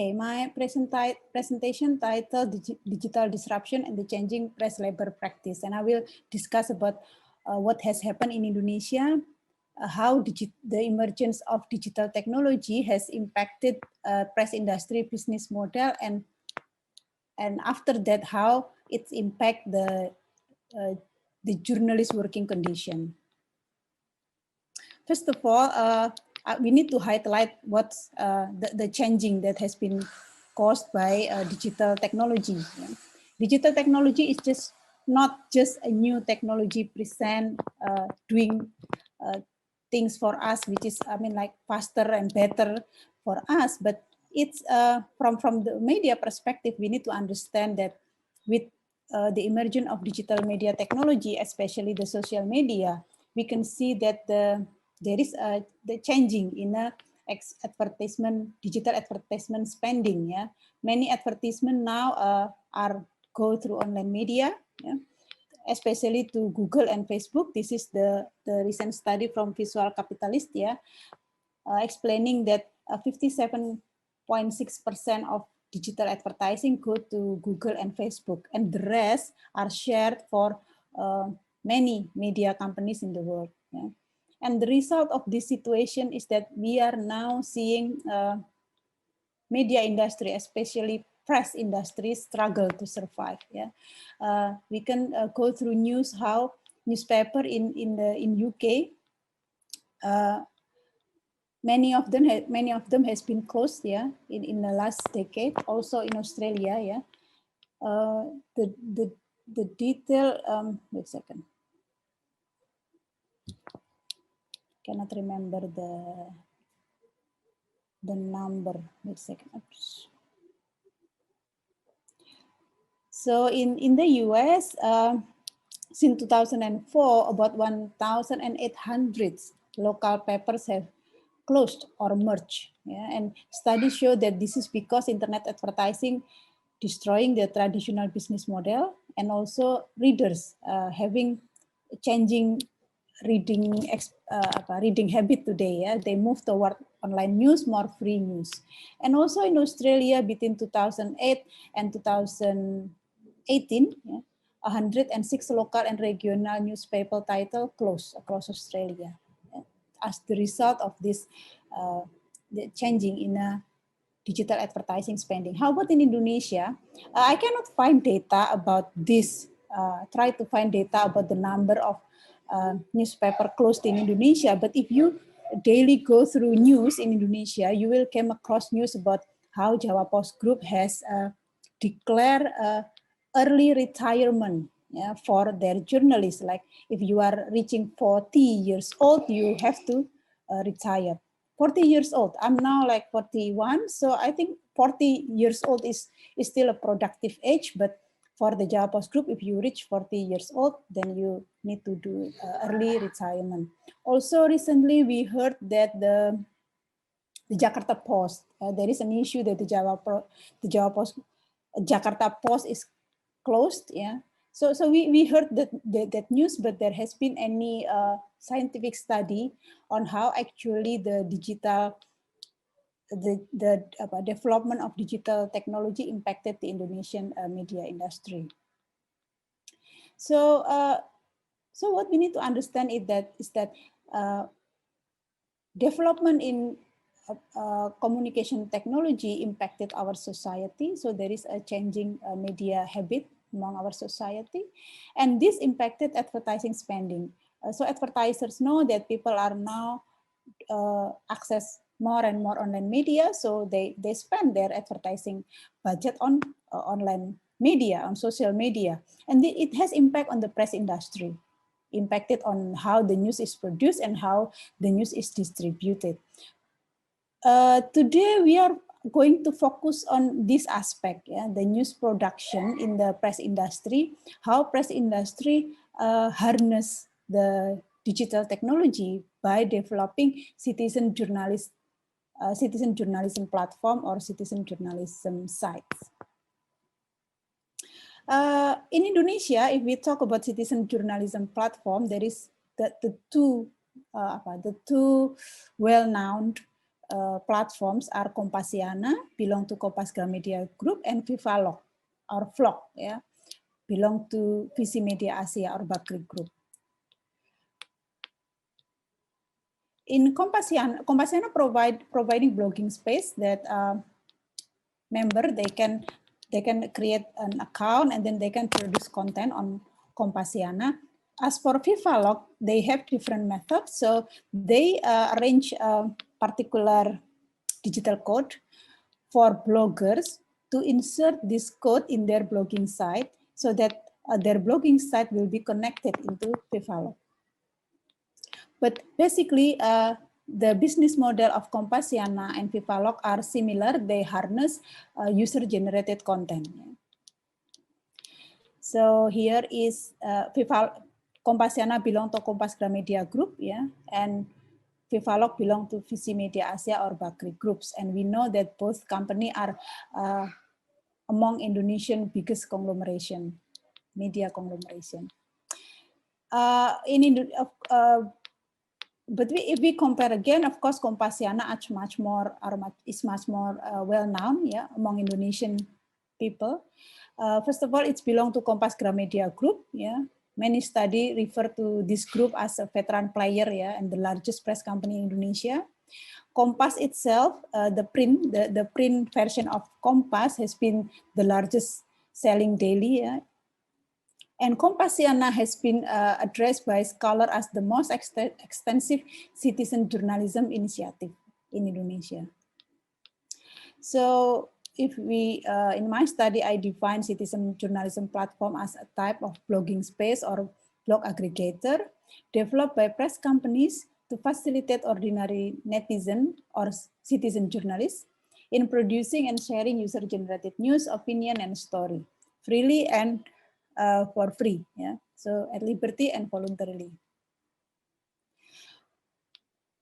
Okay, my presentation titled Digital Disruption and the Changing Press Labor Practice. And I will discuss about what has happened in Indonesia, how the emergence of digital technology has impacted press industry business model, and after that, how it's impact the journalist working condition. First of all, we need to highlight what's the changing that has been caused by digital technology. Yeah. Digital technology is just not just a new technology present doing things for us, which is, I mean, like faster and better for us, but it's from the media perspective, we need to understand that with the emergence of digital media technology, especially the social media, we can see that there is the changing in digital advertisement spending. Yeah, many advertisement now are go through online media. Yeah, especially to Google and Facebook. This is the recent study from Visual Capitalist. Yeah, explaining that 57.6% of digital advertising go to Google and Facebook, and the rest are shared for many media companies in the world. Yeah. And the result of this situation is that we are now seeing media industry, especially press industry, struggle to survive. Yeah, we can go through news how newspaper in UK. Many of them has been closed, yeah, in the last decade. Also in Australia, yeah. The detail. Wait a second. Cannot remember the number. Wait a second. Oops. So in the US, since 2004, about 1,800 local papers have closed or merged. Yeah? And studies show that this is because internet advertising destroying the traditional business model, and also readers having changing reading habit today. Yeah? They move toward online news, more free news. And also in Australia, between 2008 and 2018, yeah, 106 local and regional newspaper title closed across Australia as the result of this the changing in digital advertising spending. How about in Indonesia? I cannot find data about this. Try to find data about the number of newspaper closed in Indonesia. But if you daily go through news in Indonesia, you will come across news about how Jawa Post Group has declared early retirement, yeah, for their journalists. Like if you are reaching 40 years old, you have to retire. 40 years old. I'm now like 41, so I think 40 years old is still a productive age. But for the Jawa Post Group, if you reach 40 years old, then you need to do early retirement. Also, recently we heard that the Jakarta Post, there is an issue that the Jawa Post, Jakarta Post is closed. Yeah. So we heard that news, but there has been any scientific study on how actually the development of digital technology impacted the Indonesian media industry. So so what we need to understand is that development in communication technology impacted our society. So there is a changing media habit among our society, and this impacted advertising spending. So advertisers know that people are now access more and more online media, so they spend their advertising budget on online media, on social media, and it has impact on the press industry, impacted on how the news is produced and how the news is distributed. Today we are going to focus on this aspect, yeah, the news production in the press industry, how press industry harness the digital technology by developing citizen journalism platform or citizen journalism sites. In Indonesia, if we talk about citizen journalism platform, there is the two well-known platforms are Kompasiana, belong to Kompas Gramedia Group, and Vivalog or Vlog, yeah, belong to Visimedia Asia or Bakri Group. In Kompasiana providing blogging space that member they can create an account and then they can produce content on Kompasiana. As for Vivalog, they have different methods. So they arrange a particular digital code for bloggers to insert this code in their blogging site so that their blogging site will be connected into Vivalog. But basically, the business model of Kompasiana and Vivalog are similar. They harness user-generated content. So here is Kompasiana belong to Kompas Gramedia Group, yeah, and Vivalog belong to Visimedia Asia or Bakri Groups. And we know that both company are among Indonesian biggest conglomeration, media conglomeration. But if we compare again, of course, Kompasiana is much more well known, yeah, among Indonesian people. First of all, it's belong to Kompas Gramedia Group, yeah. Many study refer to this group as a veteran player, yeah, and the largest press company in Indonesia. Kompas itself, the print version of Kompas has been the largest selling daily, yeah. And Kompasiana has been addressed by scholars as the most extensive citizen journalism initiative in Indonesia. So if we, in my study, I define citizen journalism platform as a type of blogging space or blog aggregator developed by press companies to facilitate ordinary netizen or citizen journalists in producing and sharing user-generated news, opinion, and story freely and for free, yeah. So at liberty and voluntarily.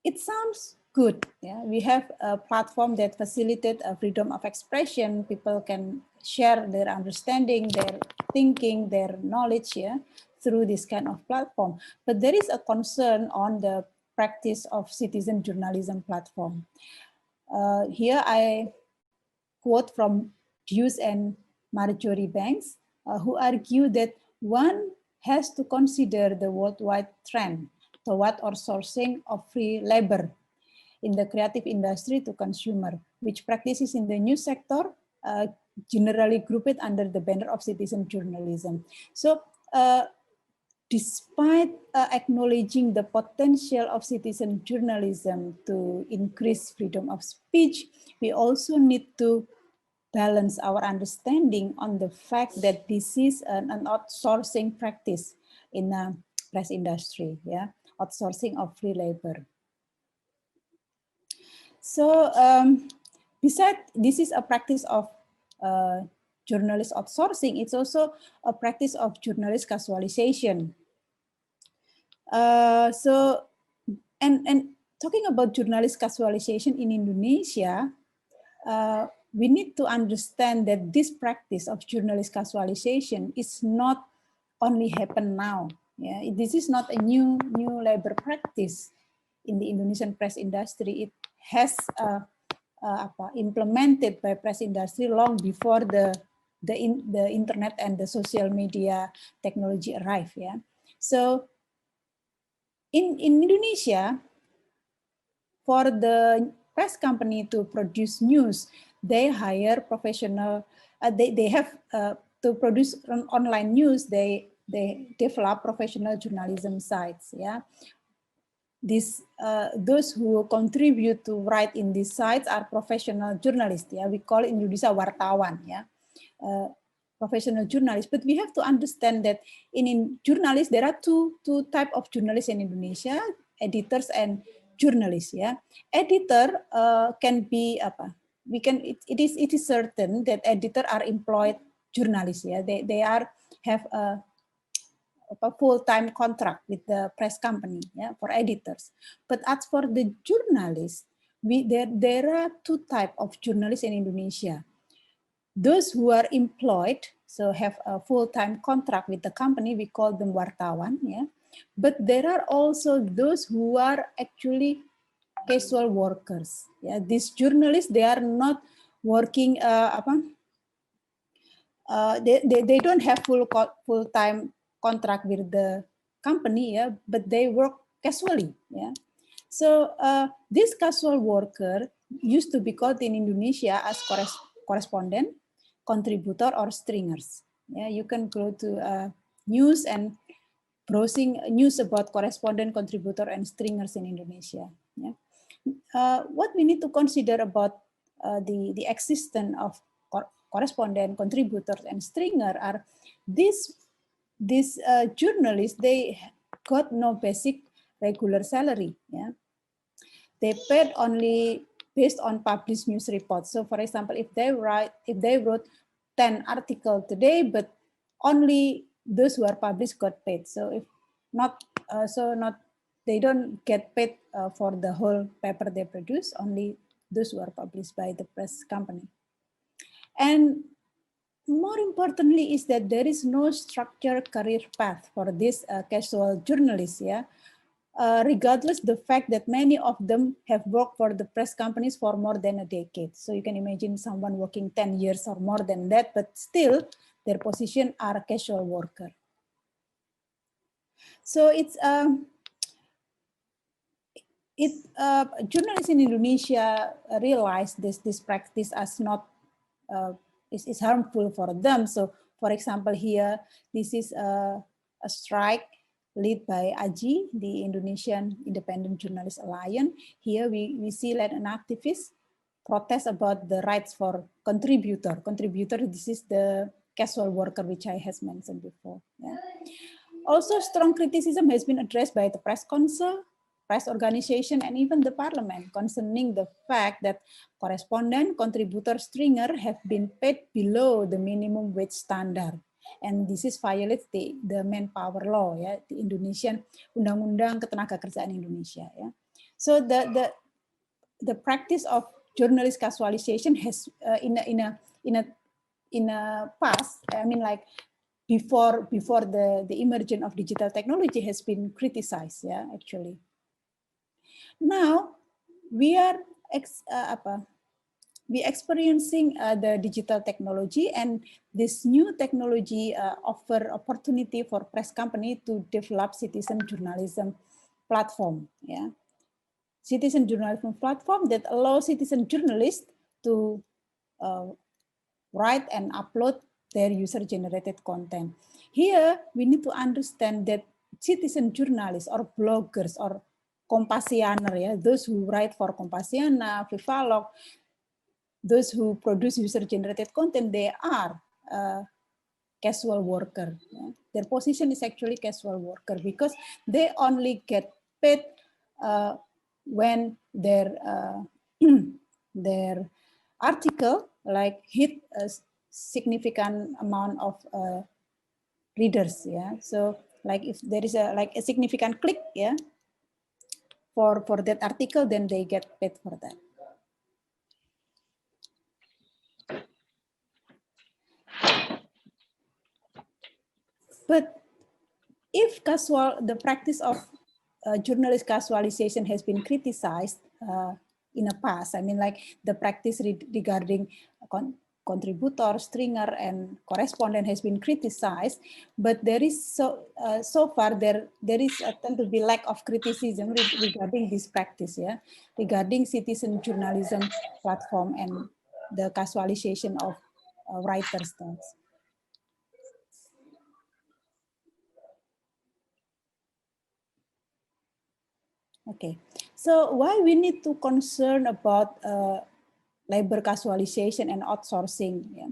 It sounds good, yeah. We have a platform that facilitates freedom of expression. People can share their understanding, their thinking, their knowledge, yeah, through this kind of platform. But there is a concern on the practice of citizen journalism platform. Here I quote from Hughes and Marjorie Banks, who argue that one has to consider the worldwide trend toward outsourcing of free labor in the creative industry to consumer, which practices in the news sector generally group it under the banner of citizen journalism. So despite acknowledging the potential of citizen journalism to increase freedom of speech, we also need to balance our understanding on the fact that this is an outsourcing practice in the press industry, yeah, outsourcing of free labor. So besides, this is a practice of journalist outsourcing, it's also a practice of journalist casualization. And talking about journalist casualization in Indonesia, we need to understand that this practice of journalist casualization is not only happen now. Yeah, this is not a new labor practice in the Indonesian press industry. It has implemented by press industry long before the internet and the social media technology arrive. Yeah, so in Indonesia, for the press company to produce news, they hire professional. They have to produce online news. They develop professional journalism sites. Yeah, those who contribute to write in these sites are professional journalists. Yeah, we call it in Indonesia wartawan. Yeah, professional journalists. But we have to understand that in journalists there are two type of journalists in Indonesia: editors and journalists. Yeah, editor can be apa? We can it is certain that editor are employed journalists. Yeah, they have a full-time contract with the press company, yeah, for editors. But as for the journalists, there are two types of journalists in Indonesia. Those who are employed, so have a full-time contract with the company, we call them wartawan, yeah. But there are also those who are actually casual workers. Yeah, these journalists, they are not working they don't have full time contract with the company, yeah, but they work casually. Yeah, so this casual worker used to be called in Indonesia as correspondent, contributor, or stringers. Yeah, you can go to news and browsing news about correspondent, contributor, and stringers in Indonesia. Yeah. What we need to consider about the existence of correspondent, contributors, and stringer are these journalists, they got no basic regular salary. Yeah, they paid only based on published news reports. So, for example, if they wrote 10 articles today, but only those who are published got paid. So, if not, they don't get paid for the whole paper they produce. Only those who are published by the press company. And more importantly is that there is no structured career path for these casual journalists. Yeah. Regardless the fact that many of them have worked for the press companies for more than a decade. So you can imagine someone working 10 years or more than that, but still their position are a casual worker. So it's journalists in Indonesia realize this practice as not is harmful for them. So for example, here, this is a strike led by AJI, the Indonesian Independent Journalist Alliance. Here we see like an activist protest about the rights for contributor. Contributor, this is the casual worker, which I has mentioned before. Yeah. Also, strong criticism has been addressed by the press council, press organization, and even the parliament concerning the fact that correspondent, contributor, stringer have been paid below the minimum wage standard. And this is violates the manpower law, ya, the Indonesian Undang-Undang Ketenagakerjaan Indonesia. Ya. So the practice of journalist casualization has in a past, I mean, like before the emergence of digital technology has been criticized. Yeah, actually. Now we are experiencing the digital technology, and this new technology offer opportunity for press company to develop citizen journalism platform. Yeah, citizen journalism platform that allows citizen journalists to write and upload their user-generated content. Here, we need to understand that citizen journalists or bloggers or Kompasianer, yeah, those who write for Kompasiana, Vivalog, those who produce user-generated content, they are casual worker. Yeah. Their position is actually casual worker because they only get paid when their their article like hit a significant amount of readers. Yeah, so like if there is a significant click, yeah, for that article, then they get paid for that. But if the practice of journalist casualization has been criticized in the past, I mean, like the practice regarding contributor, stringer, and correspondent has been criticized, but there is so far there is tend to be lack of criticism regarding this practice, yeah, regarding citizen journalism platform and the casualization of writers' tasks. Okay, so why we need to concern about labor casualization and outsourcing? Yeah.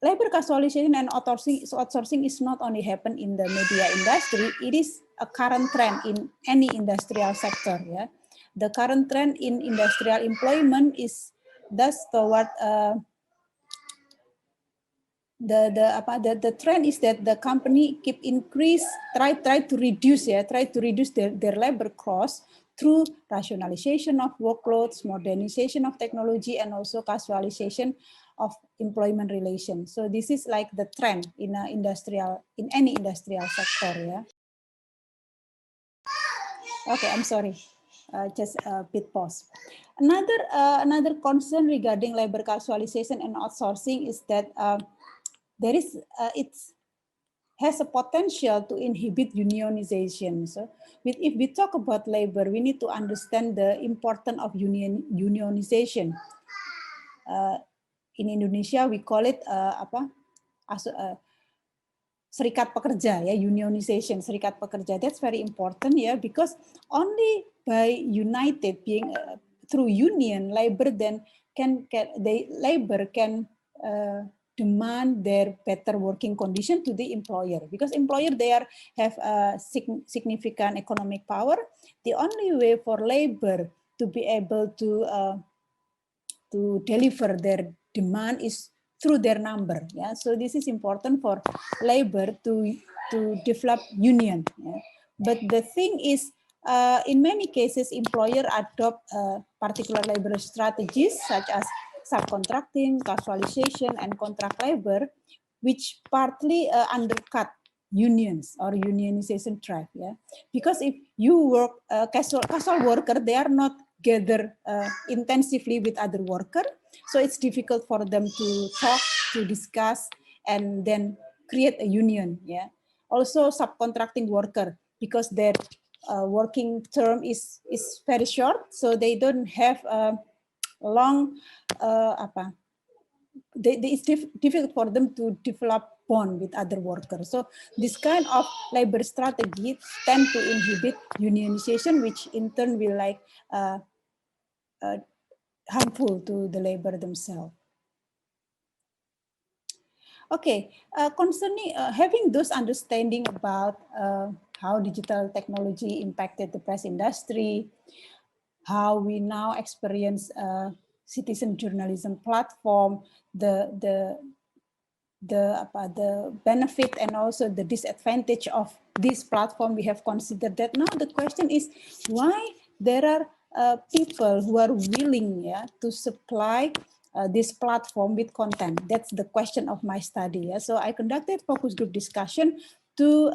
Labor casualization and outsourcing is not only happen in the media industry, it is a current trend in any industrial sector. Yeah, the current trend in industrial employment is thus toward the trend is that the company keep try to reduce their labor costs through rationalization of workloads, modernization of technology, and also casualization of employment relations. So this is like the trend in any industrial sector. Yeah. Okay, I'm sorry. just a bit pause. Another concern regarding labor casualization and outsourcing is that there is it has a potential to inhibit unionization. So, if we talk about labor, we need to understand the importance of unionization. In Indonesia, we call it serikat pekerja, ya, unionization, serikat pekerja. That's very important, ya, because only by united, being through union, labor can demand their better working condition to the employer, because employer have a significant economic power. The only way for labor to be able to deliver their demand is through their number. Yeah, so this is important for labor to develop union. Yeah. But the thing is, in many cases, employer adopt particular labor strategies such as subcontracting, casualization, and contract labor, which partly undercut unions or unionization drive. Yeah, because if you work casual worker, they are not gather intensively with other worker, so it's difficult for them to talk, to discuss, and then create a union. Yeah. Also subcontracting worker, because their working term is very short, so they don't have a long it's difficult for them to develop bond with other workers. So this kind of labor strategy tend to inhibit unionization, which in turn will harmful to the labor themselves. Okay, concerning having those understanding about how digital technology impacted the press industry, how we now experience citizen journalism platform, the benefit and also the disadvantage of this platform, we have considered that. Now the question is why there are people who are willing, yeah, to supply this platform with content. That's the question of my study. Yeah? So I conducted focus group discussion to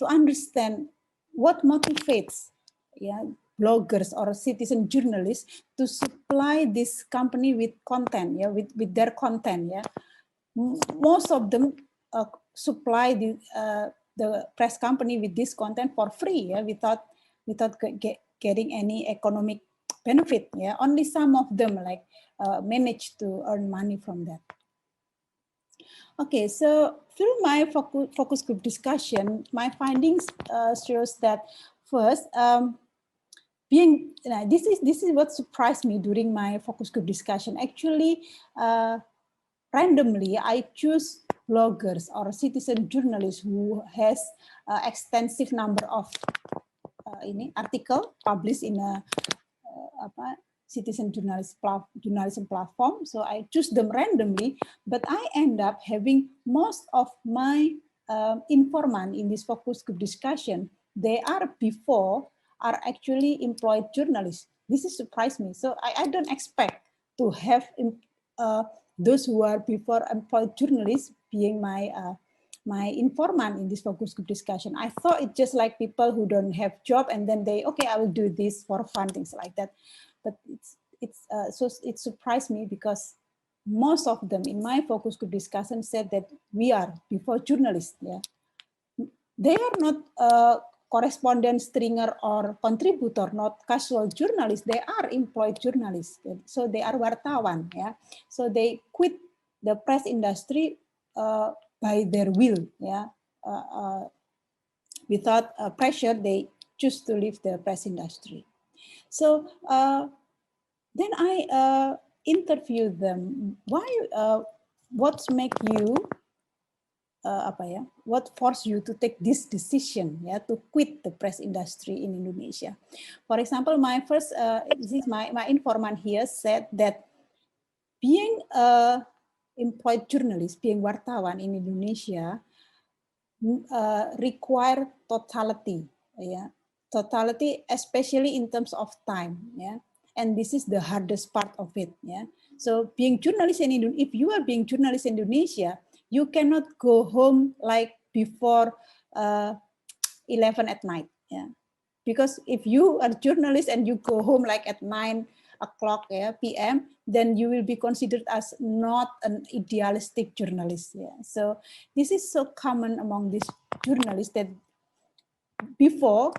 understand what motivates, yeah, bloggers or citizen journalists to supply this company with content, yeah, with their content. Yeah, most of them supply the press company with this content for free, yeah, without getting any economic benefit. Yeah, only some of them manage to earn money from that. Okay, so through my focus group discussion, my findings shows that first, this is what surprised me during my focus group discussion. Actually, randomly, I choose bloggers or citizen journalists who has extensive number of article published in a citizen journalism platform. So I choose them randomly, but I end up having most of my informant in this focus group discussion. They are actually employed journalists. This is surprised me. So I don't expect to have those who are before employed journalists being my informant in this focus group discussion. I thought it's just like people who don't have job and then okay, I will do this for fun, things like that. But it surprised me because most of them in my focus group discussion said that we are before journalists. Yeah, they are not correspondent, stringer, or contributor, not casual journalists. They are employed journalists. So they are wartawan. Yeah, so they quit the press industry by their will. Yeah, without pressure, they choose to leave the press industry. So then I interviewed them. Why? What make you? What forced you to take this decision, yeah, to quit the press industry in Indonesia? For example, my first, my informant here said that being a employed journalist, being wartawan in Indonesia, require totality, yeah, totality, especially in terms of time, yeah, and this is the hardest part of it, yeah. So being journalist in Indonesia, if you are being journalist in Indonesia, you cannot go home like before 11 at night, yeah. Because if you are a journalist and you go home like at 9 o'clock p.m., then you will be considered as not an idealistic journalist. Yeah. So this is so common among these journalists that before,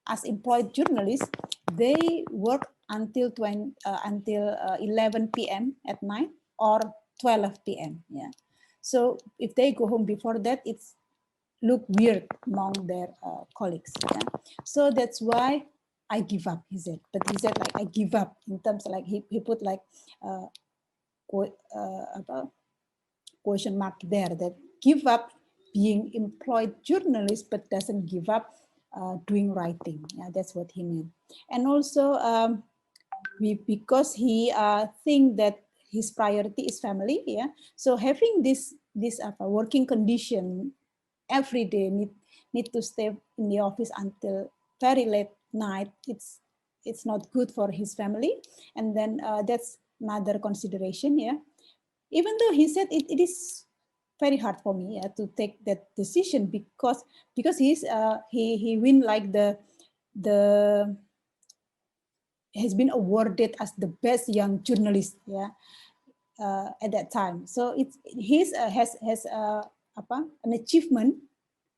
as employed journalists, they work until 11 p.m. at night or 12 p.m. Yeah. So if they go home before that, it's look weird among their colleagues. Yeah? So that's why I give up, he said. But he said like, I give up in terms of like, he put like question mark there, that give up being employed journalist, but doesn't give up doing writing. Yeah, that's what he meant. And also because he think that his priority is family. Yeah. So having this working condition every day, need to stay in the office until very late night, it's not good for his family. And then that's another consideration. Yeah, even though he said it is very hard for me to take that decision, because he win like the has been awarded as the best young journalist. Yeah, at that time. So it's he's has an achievement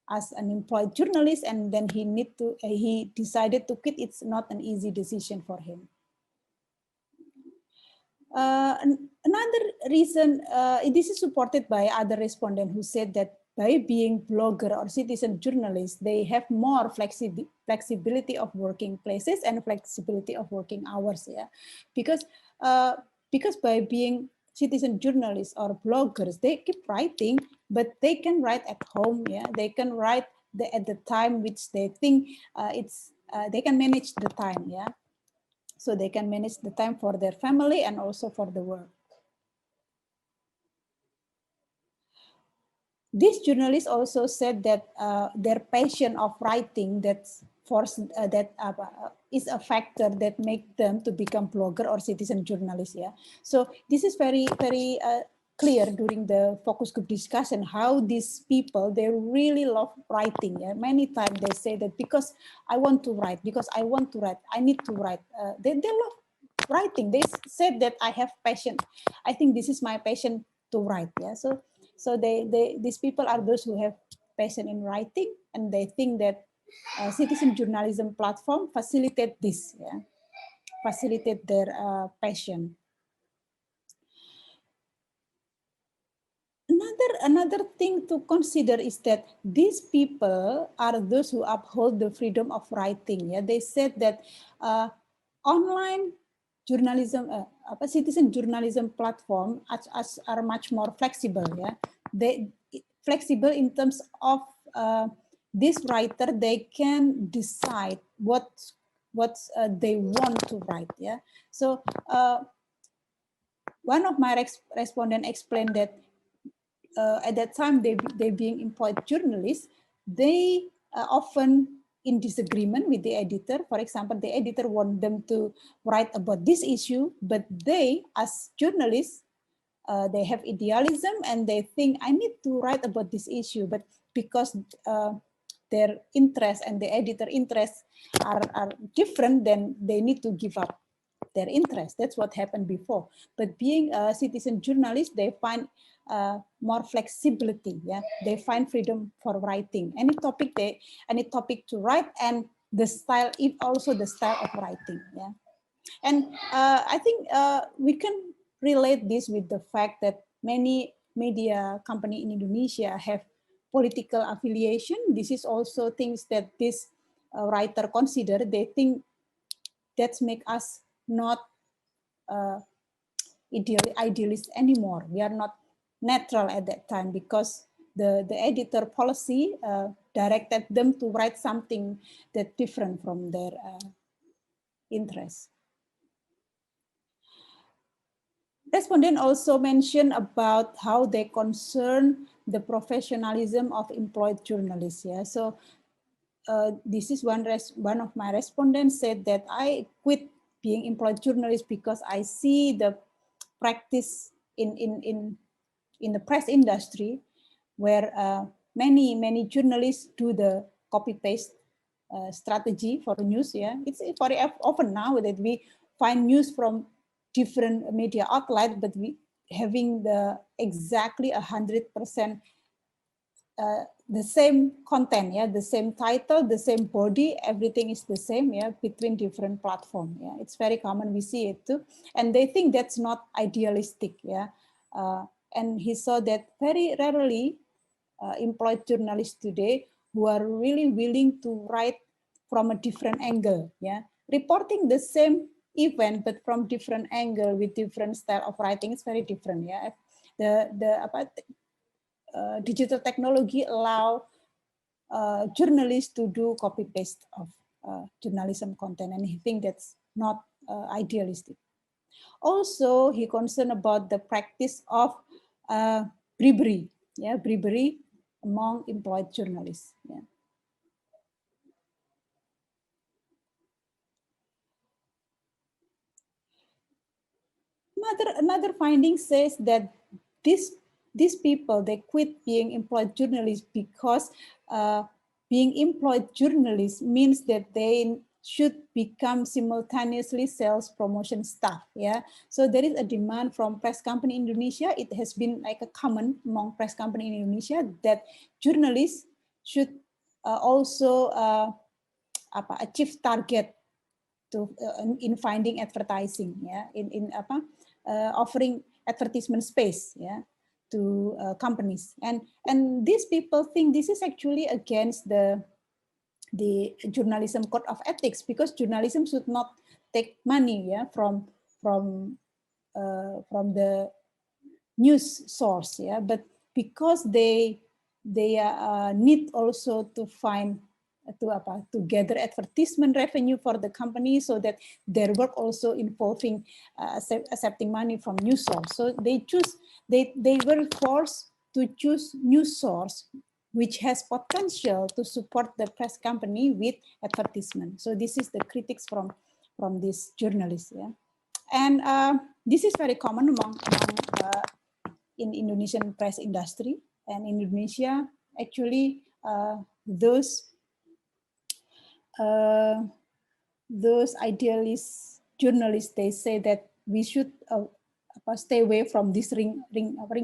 as an employed journalist, and then he decided to quit. It's not an easy decision for him. Another reason, this is supported by other respondents who said that by being blogger or citizen journalist, they have more flexibility of working places and flexibility of working hours. Yeah, because by being citizen journalists or bloggers, they keep writing, but they can write at home. Yeah, they can write at the time which they think they can manage the time. Yeah, so they can manage the time for their family and also for the work. This journalist also said that their passion of writing is a factor that make them to become blogger or citizen journalist. Yeah, so this is very clear during the focus group discussion, how these people, they really love writing. Yeah, many times they say that because I want to write, I need to write. They love writing. They said that I have passion. I think this is my passion to write. Yeah, so these people are those who have passion in writing, and they think that citizen journalism platform facilitate this. Yeah, facilitate their passion. Another thing to consider is that these people are those who uphold the freedom of writing. Yeah, they said that online journalism, citizen journalism platform are much more flexible. Yeah, they flexible in terms of this writer, they can decide what they want to write. Yeah, so one of my respondents explained that at that time they being employed journalists, they often in disagreement with the editor. For example, the editor want them to write about this issue, but they as journalists, they have idealism and they think I need to write about this issue, but because their interest and the editor interests are different, then they need to give up their interest. That's what happened before. But being a citizen journalist, they find more flexibility. Yeah, they find freedom for writing any topic to write, and the style, if also the style of writing. Yeah, and I think we can relate this with the fact that many media company in Indonesia have political affiliation. This is also things that this writer consider. They think that make us not idealist anymore. We are not neutral at that time, because the editor policy directed them to write something that different from their interests. Respondent also mentioned about how they concern the professionalism of employed journalists. Yeah, so this is one of my respondents said that I quit being employed journalist because I see the practice in the press industry, where many journalists do the copy paste strategy for news. Yeah, it's very often now that we find news from different media outlets, but we having the exactly 100% the same content, yeah, the same title, the same body, everything is the same, yeah, between different platform. Yeah, it's very common, we see it too, and they think that's not idealistic. Yeah, and he saw that very rarely employed journalists today who are really willing to write from a different angle. Yeah, reporting the same event but from different angle with different style of writing is very different. Yeah, digital technology allow journalists to do copy paste of journalism content, and he think that's not idealistic. Also, he concerned about the practice of bribery, yeah, bribery among employed journalists. Yeah. Another finding says that these people, they quit being employed journalists because being employed journalists means that they should become simultaneously sales promotion staff. Yeah, so there is a demand from press company in Indonesia. It has been like a common among press company in Indonesia that journalists should also achieve target to in finding advertising, yeah, in offering advertisement space, yeah, to companies, and these people think this is actually against the journalism code of ethics, because journalism should not take money, yeah, from the news source, yeah, but because they need also to find to gather advertisement revenue for the company, so that their work also involving accepting money from news source. So they were forced to choose news source which has potential to support the press company with advertisement. So this is the critics from this journalist, yeah, and this is very common among in Indonesian press industry. And in Indonesia, actually, uh, those idealist journalists, they say that we should stay away from this ring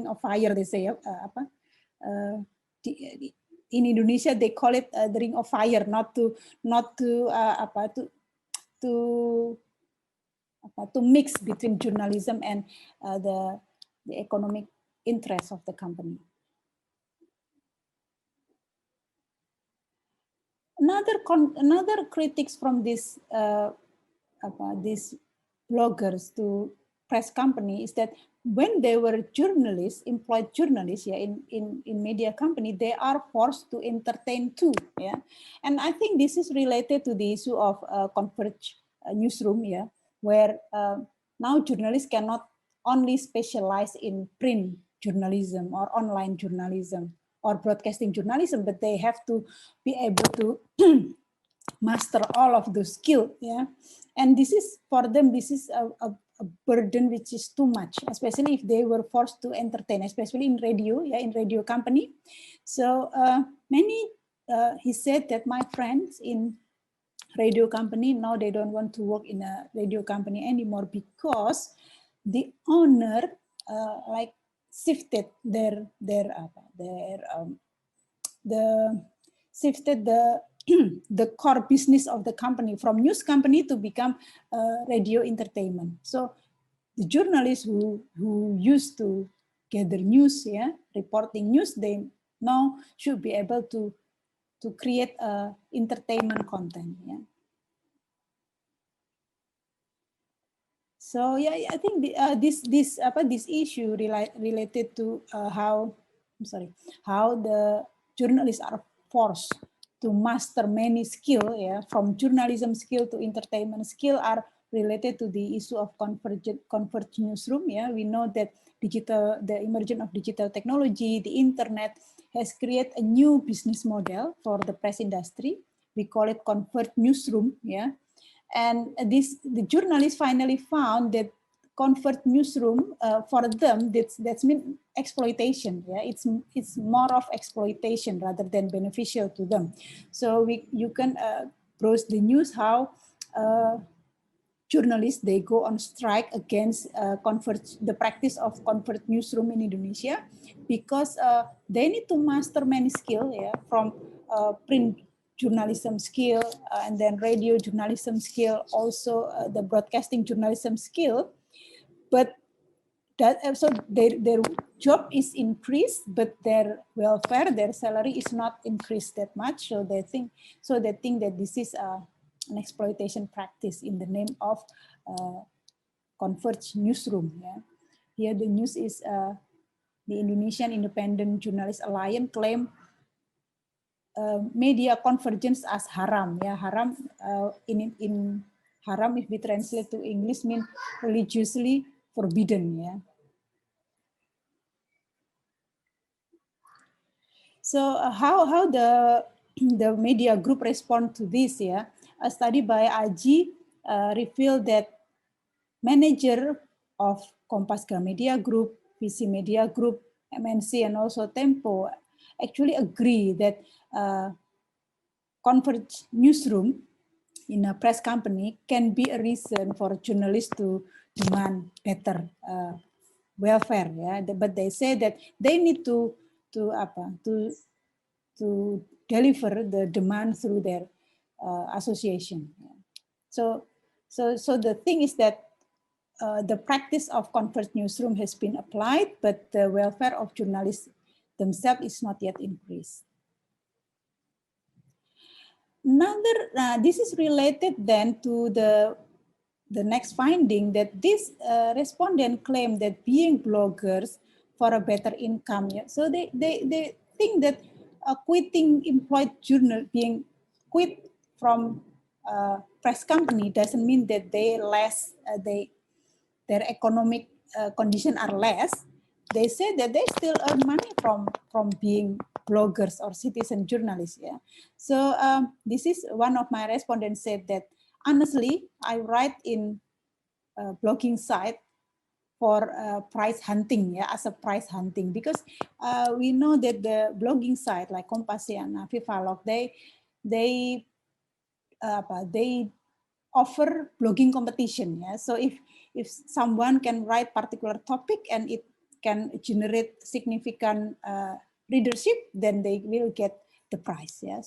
of fire. They say in Indonesia they call it the ring of fire, to to mix between journalism and the economic interest of the company. Another critics from these bloggers to press company is that when they were journalists, employed journalists, yeah, in media company, they are forced to entertain too, yeah. And I think this is related to the issue of converge newsroom, yeah, where now journalists cannot only specialize in print journalism or online journalism or broadcasting journalism, but they have to be able to master all of those skills, yeah. And this is for them, this is a burden which is too much, especially if they were forced to entertain, especially in radio, yeah, in radio company. So many he said that my friends in radio company now, they don't want to work in a radio company anymore, because the owner like shifted the shifted the core business of the company from news company to become radio entertainment. So the journalists who used to gather news, yeah, reporting news, they now should be able to create entertainment content, yeah. So yeah, I think this issue related to how the journalists are forced to master many skill, yeah, from journalism skill to entertainment skill, are related to the issue of converged newsroom. Yeah, we know that the emergence of digital technology, the internet, has created a new business model for the press industry. We call it converged newsroom. Yeah, and the journalists finally found that convert newsroom, for them, that's mean exploitation. Yeah, it's more of exploitation rather than beneficial to them. So you can browse the news how journalists, they go on strike against the practice of convert newsroom in Indonesia, because they need to master many skills, yeah, from print journalism skill, and then radio journalism skill, also the broadcasting journalism skill. But that so their job is increased, but their welfare, their salary is not increased that much. So they think that this is an exploitation practice in the name of converged newsroom. Yeah. Here the news is the Indonesian Independent Journalist Alliance claim media convergence as haram. Yeah, haram in haram, if we translate to English, mean religiously forbidden. Yeah. So how the media group respond to this? Yeah, a study by Aji revealed that manager of Kompas Gramedia Group, VC Media Group, MNC, and also Tempo actually agree that converged newsroom in a press company can be a reason for journalists to demand better welfare. Yeah, but they say that they need to deliver the demand through their association. So the thing is that the practice of converged newsroom has been applied, but the welfare of journalists themselves is not yet increased. This is related then to the next finding, that this respondent claim that being bloggers for a better income. Yeah? So they think that quitting employed journal, being quit from press company doesn't mean that their economic condition are less. They say that they still earn money from being bloggers or citizen journalists. Yeah. So this is one of my respondents said that, honestly, I write in a blogging site for price hunting, yeah, as a price hunting, because we know that the blogging site like Kompasiana, Vivalog, they offer blogging competition. Yeah, so if someone can write particular topic and it can generate significant readership, then they will get the prize. Yeah,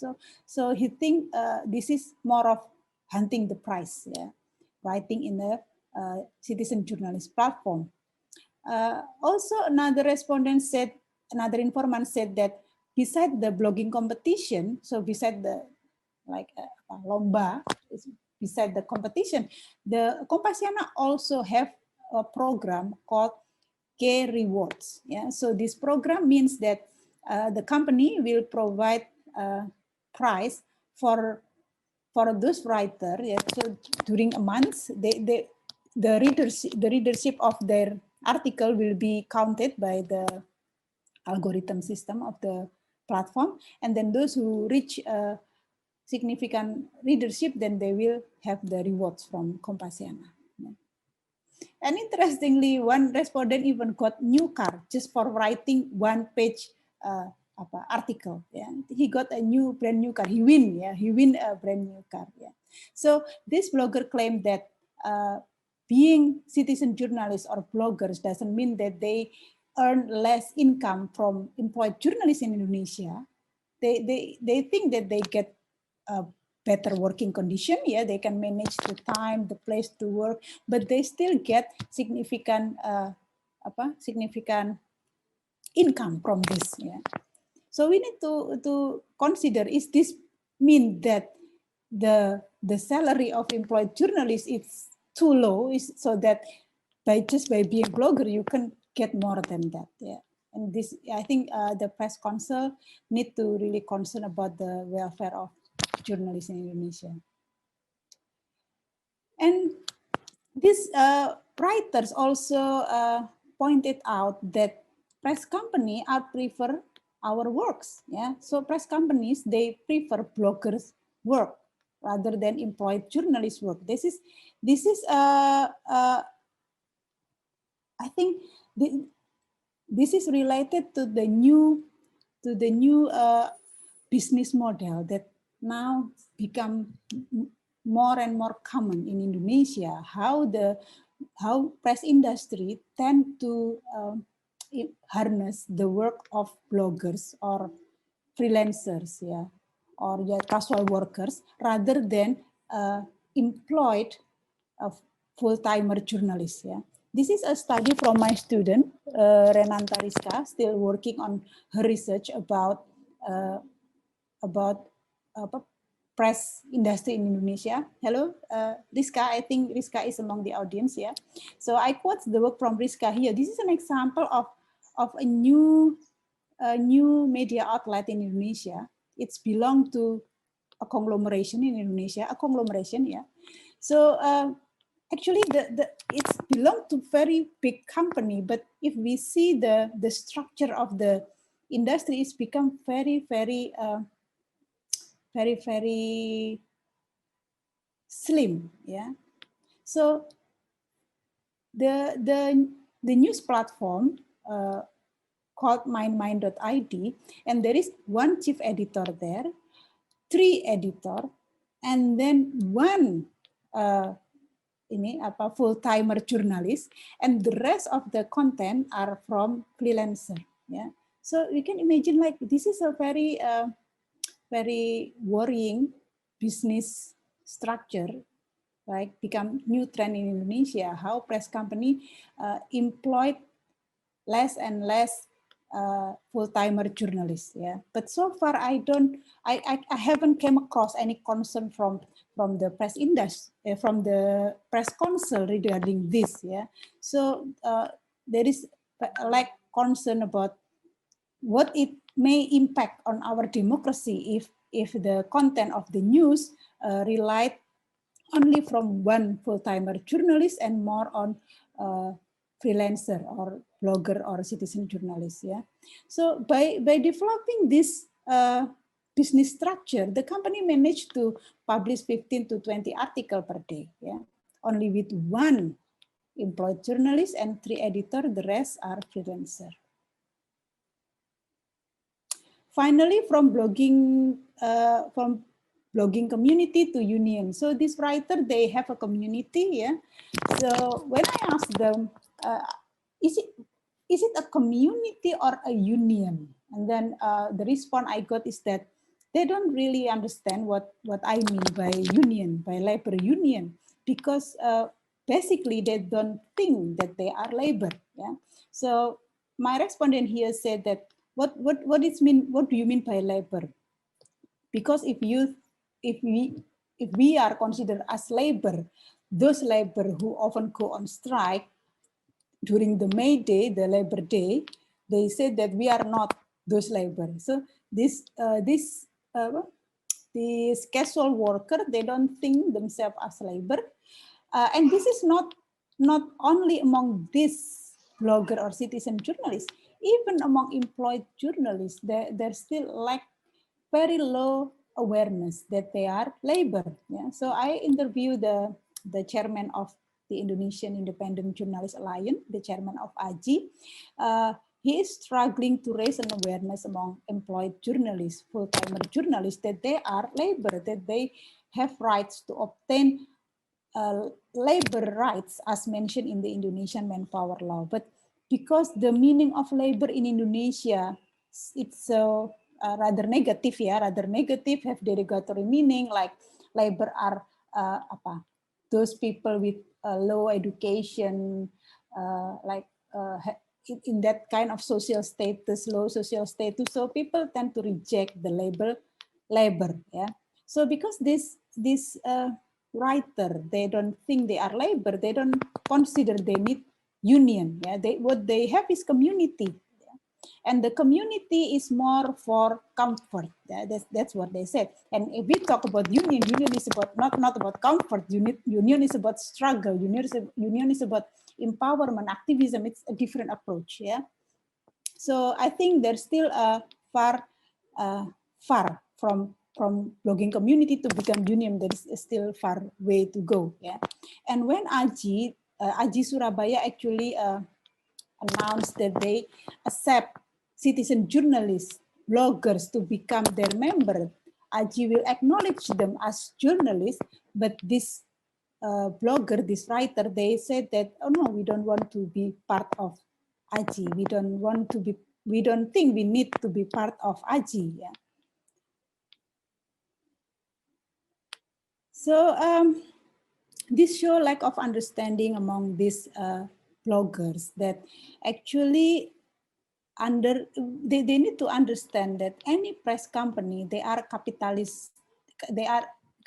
so he think this is more of hunting the prize. Yeah, writing in a citizen journalist platform. Also, another informant said that beside the blogging competition, so beside the like lomba, beside the competition, the Kompasiana also have a program called K Rewards. Yeah, so this program means that the company will provide a prize for those writers. Yeah, so during a month, the readership of their article will be counted by the algorithm system of the platform, and then those who reach significant readership, then they will have the rewards from Kompasiana. And interestingly, one respondent even got new car just for writing one page article. Yeah, he got a brand new car. He win a brand new car. Yeah. So this blogger claimed that being citizen journalists or bloggers doesn't mean that they earn less income from employed journalists in Indonesia. They think that they get better working condition. Yeah, they can manage the time, the place to work, but they still get significant significant income from this. Yeah. So we need to consider, is this mean that the salary of employed journalists is too low, is so that by being blogger you can get more than that. Yeah. And this, I think the press council need to really concern about the welfare of journalists in Indonesia. And these writers also pointed out that press company are prefer our works. Yeah, so press companies, they prefer bloggers' work rather than employed journalists' work. This is I think this is related to the new business model that now become more and more common in Indonesia. How press industry tend to harness the work of bloggers or freelancers, yeah, or casual workers, rather than employed full-timer journalists. Yeah, this is a study from my student Renanta Rizka, still working on her research about press industry in Indonesia. Hello, Rizka. I think Rizka is among the audience. Yeah, so I quote the work from Rizka here. This is an example of a new media outlet in Indonesia. It's belong to a conglomeration in Indonesia, yeah. So actually, it's belong to very big company, but if we see the structure of the industry, it's become very slim, yeah. So the news platform called mindmind.id, and there is one chief editor there, 3 editor, and then one full-timer journalist, and the rest of the content are from freelancer. Yeah, so you can imagine, like, this is a very worrying business structure, right? Become new trend in Indonesia. How press company employed less and less full-timer journalists. Yeah, but so far I haven't came across any concern from the press industry, from the press council regarding this. Yeah, so there is like concern about what it may impact on our democracy if the content of the news relied only from one full-timer journalist and more on freelancer or blogger or citizen journalist. Yeah. So by developing this business structure, the company managed to publish 15 to 20 articles per day. Yeah. Only with one employed journalist and 3 editors, the rest are freelancer. Finally, from blogging community to union. So this writer, they have a community, yeah. So when I ask them, is it a community or a union? And then the response I got is that they don't really understand what I mean by union, by labor union, because basically they don't think that they are labor. Yeah. So my respondent here said that what do you mean by labor? Because if we are considered as labor, those labor who often go on strike during the May Day, the Labor Day, they said that we are not those labor. So these casual worker, they don't think themselves as labor, and this is not only among this blogger or citizen journalists, even among employed journalists, there still lack very low awareness that they are labor. Yeah? So I interviewed the chairman of the Indonesian Independent Journalist Alliance, the chairman of AJI. He is struggling to raise an awareness among employed journalists, full-timer journalists, that they are labor, that they have rights to obtain labor rights as mentioned in the Indonesian Manpower Law. But because the meaning of labor in Indonesia, it's so rather negative, yeah, rather negative, have derogatory meaning, like labor are those people with low education, like in that kind of social status, low social status. So people tend to reject the labor, yeah. So because this writer, they don't think they are labor, they don't consider they need union. Yeah, what they have is community, yeah? And the community is more for comfort. Yeah? That's what they said. And if we talk about union is about not about comfort. Union is about struggle. Union is about empowerment, activism. It's a different approach. Yeah. So I think there's still a far from blogging community to become union. There is still far way to go. Yeah, and when AJI Surabaya actually announced that they accept citizen journalists, bloggers to become their member, AJI will acknowledge them as journalists, but this blogger, this writer, they said that, oh no, we don't want to be part of AJI. We don't think we need to be part of AJI. Yeah. So this show lack of understanding among these bloggers that actually they need to understand that any press company, they are capitalist,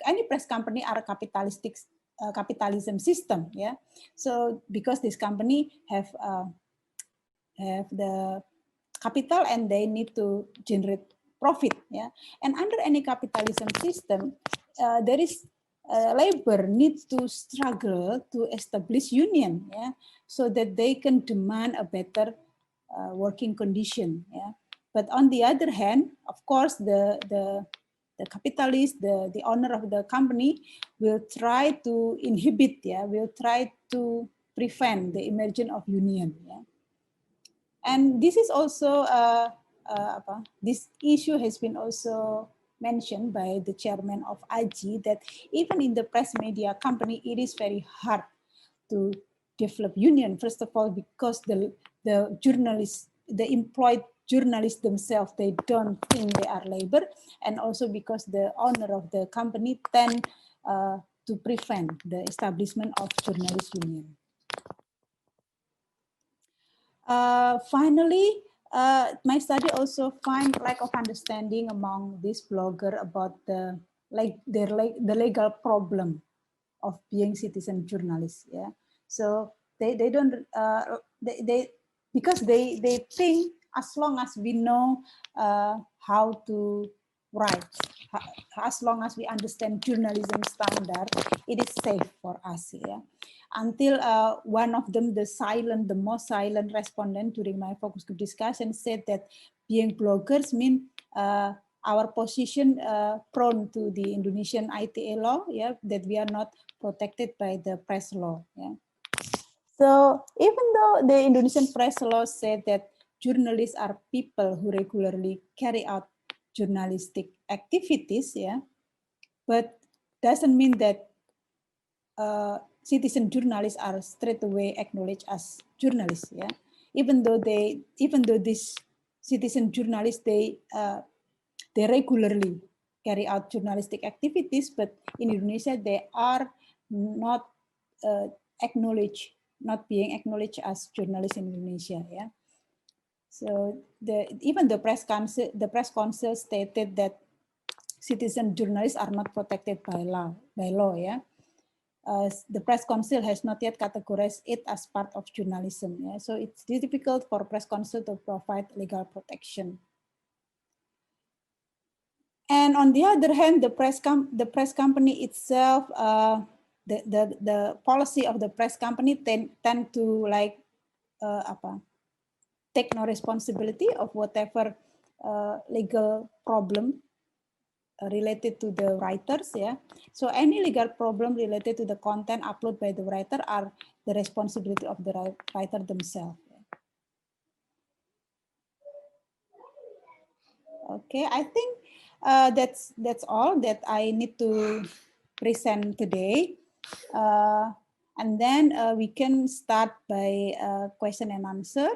any press company are a capitalistic capitalism system. Yeah. So because this company have the capital and they need to generate profit. Yeah. And under any capitalism system, there is labor needs to struggle to establish union, yeah, so that they can demand a better working condition. Yeah. But on the other hand, of course, the capitalist, the owner of the company will try to inhibit, yeah, will try to prevent the emergence of union. Yeah. And this is also this issue has been also mentioned by the chairman of AJI that even in the press media company, it is very hard to develop union. First of all, because the journalists, the employed journalists themselves, they don't think they are labor, and also because the owner of the company tend to prevent the establishment of journalist union. Finally, my study also find lack of understanding among these bloggers about the legal problem of being citizen journalists. Yeah, so they don't they because they think as long as we know how to write, as long as we understand journalism standard, it is safe for us. Yeah. Until one of them, the most silent respondent during my focus group discussion said that being bloggers mean our position prone to the Indonesian ITA law, yeah, that we are not protected by the press law. Yeah. So even though the Indonesian press law said that journalists are people who regularly carry out journalistic activities, yeah, but doesn't mean that citizen journalists are straight away acknowledged as journalists. Yeah, even though these citizen journalists they regularly carry out journalistic activities, but in Indonesia they are not acknowledged, not being acknowledged as journalists in Indonesia. Yeah. So even the press council stated that citizen journalists are not protected by law. Yeah. The press council has not yet categorized it as part of journalism. Yeah? So it's difficult for press council to provide legal protection. And on the other hand, the press company itself, the policy of the press company tend to like take no responsibility of whatever legal problem related to the writers. Yeah, so any legal problem related to the content uploaded by the writer are the responsibility of the writer themselves. Okay, I think that's all that I need to present today, and then we can start by question and answer.